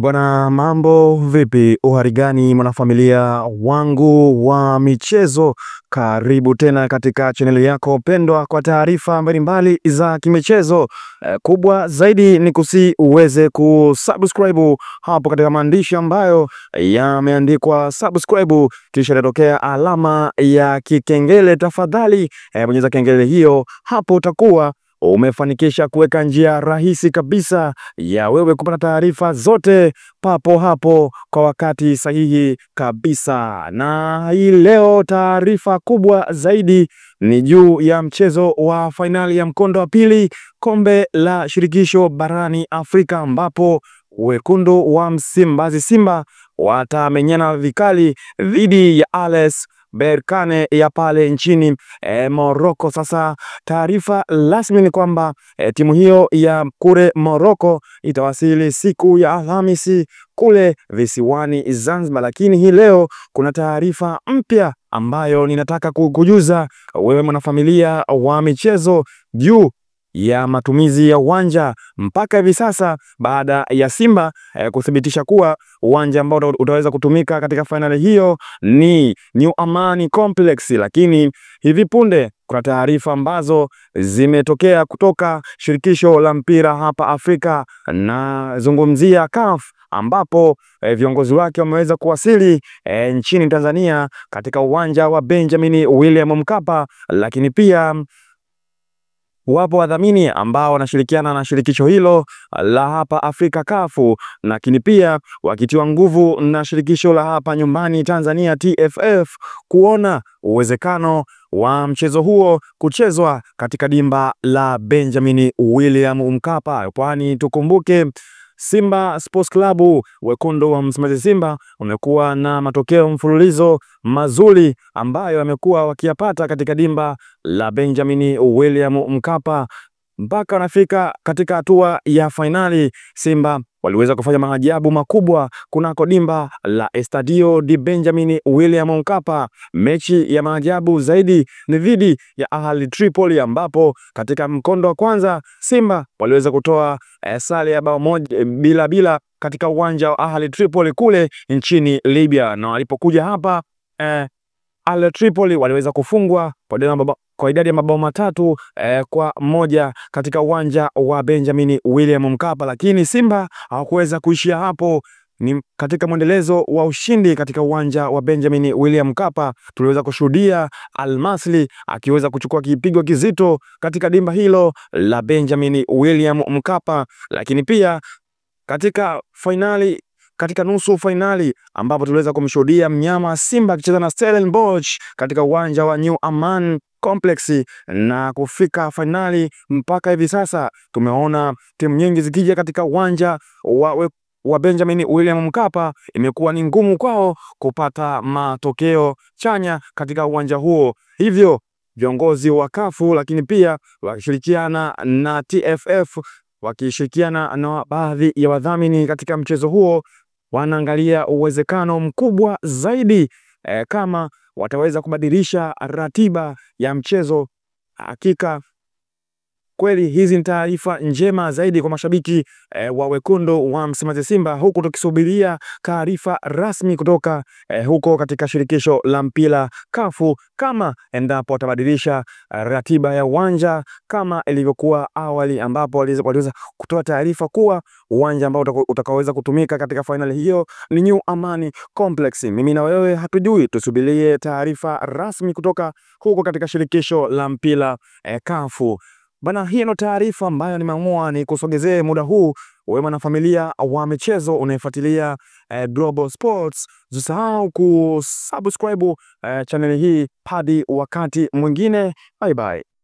Bwana, mambo vipi? Uhali gani mwanafamilia wangu wa michezo? Karibu tena katika chaneli yako pendwa kwa taarifa mbalimbali za kimichezo. Kubwa zaidi ni uweze kusubscribe hapo katika maandishi ambayo yameandikwa subscribe, kisha inatokea alama ya kikengele. Tafadhali bonyeza kengele hiyo, hapo utakuwa umefanikisha kuweka njia rahisi kabisa ya wewe kupata taarifa zote papo hapo kwa wakati sahihi kabisa. Na hii leo taarifa kubwa zaidi ni juu ya mchezo wa fainali ya mkondo wa pili kombe la shirikisho barani Afrika, ambapo wekundu wa Msimbazi Simba watamenyana vikali dhidi ya RS Berkane ya pale nchini Morocco. Sasa taarifa rasmi ni kwamba timu hiyo ya kule Morocco itawasili siku ya Alhamisi kule visiwani Zanzibar, lakini hii leo kuna taarifa mpya ambayo ninataka kukujuza wewe mwanafamilia wa michezo juu ya matumizi ya uwanja mpaka hivi sasa, baada ya Simba kuthibitisha kuwa uwanja ambao utaweza kutumika katika fainali hiyo ni New Amani Complex. Lakini hivi punde kuna taarifa ambazo zimetokea kutoka shirikisho la mpira hapa Afrika, na zungumzia CAF, ambapo viongozi wake wameweza kuwasili nchini Tanzania katika uwanja wa Benjamin William Mkapa, lakini pia wapo wadhamini ambao wanashirikiana na shirikisho hilo la hapa Afrika CAF, lakini pia wakitiwa nguvu na shirikisho la hapa nyumbani Tanzania TFF, kuona uwezekano wa mchezo huo kuchezwa katika dimba la Benjamin William Mkapa, kwani tukumbuke Simba Sports Club, wekundu wa Msimbazi Simba, wamekuwa na matokeo mfululizo mazuri ambayo wamekuwa wakiyapata katika dimba la Benjamin William Mkapa mpaka wanafika katika hatua ya fainali. Simba waliweza kufanya maajabu makubwa kunako dimba la Estadio de Benjamin William Mkapa. Mechi ya maajabu zaidi ni dhidi ya Ahli Tripoli, ambapo katika mkondo wa kwanza Simba waliweza kutoa sare ya bao moja bila katika uwanja wa Ahli Tripoli kule nchini Libya, na walipokuja hapa Ahli Tripoli waliweza kufungwa kwa idadi ya mabao matatu kwa moja katika uwanja wa Benjamin William Mkapa. Lakini Simba hawakuweza kuishia hapo. Ni katika mwendelezo wa ushindi katika uwanja wa Benjamin William Mkapa tuliweza kushuhudia Al Masry akiweza kuchukua kipigo kizito katika dimba hilo la Benjamin William Mkapa. Lakini pia katika finali, katika nusu finali, ambapo tuliweza kumshuhudia mnyama Simba akicheza na Stellenbosch katika uwanja wa New Aman Complex na kufika finali. Mpaka hivi sasa tumeona timu nyingi zikija katika uwanja wa Benjamin William Mkapa, imekuwa ni ngumu kwao kupata matokeo chanya katika uwanja huo. Hivyo viongozi wa CAF, lakini pia wakishirikiana na TFF, wakishirikiana na baadhi ya wadhamini katika mchezo huo, wanaangalia uwezekano mkubwa zaidi kama wataweza kubadilisha ratiba ya mchezo. Hakika kweli hizi ni taarifa njema zaidi kwa mashabiki wa wekundu wa Msimbazi Simba, huku tukisubiria taarifa rasmi kutoka huko katika shirikisho la mpira CAF, kama endapo watabadilisha ratiba ya uwanja kama ilivyokuwa awali, ambapo waliweza kutoa taarifa kuwa uwanja ambao utakaoweza kutumika katika fainali hiyo ni New Amani Complex. Mimi na wewe hatujui, tusubirie taarifa rasmi kutoka huko katika shirikisho la mpira CAF. Bana, hii ndio taarifa ambayo nimeamua ni kusogezee muda huu. Wewe mwanafamilia wa michezo unayefuatilia Global Sports, usisahau kusubscribe channel hii hadi wakati mwingine. Bye bye.